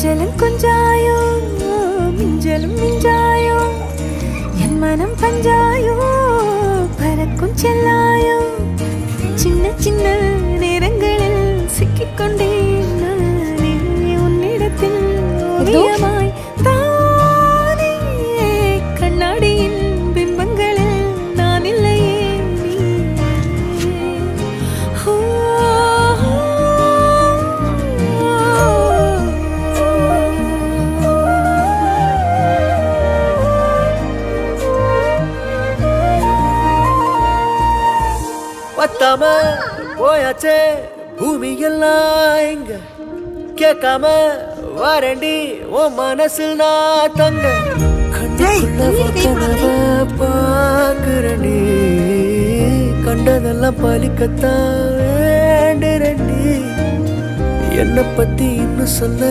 கொஞ்சலும் கொஞ்சாயோ மிஞ்சலும் மிஞ்சாயோ என் மனம் பஞ்சாயோ பறக்கும் செல்லாயோ சின்ன சின்ன நேரங்களில் சிக்கிக்கொண்டேன் நானே உன்னிடத்தில் ஓவியமாய் தானே கண்ணாடியின் பிம்பங்களில் நான் இல்லையே பத்தாம போயாச்சே பூமி எல்லாம் இங்க கேட்காம வாரண்டி உன் மனசில் நான் தங்க கண்ணுக்குள்ள பாக்குறண்டி கண்டதெல்லாம் பலிக்கத்தான் வேண்டுறண்டி என்னை பத்தி இன்னும் சொல்ல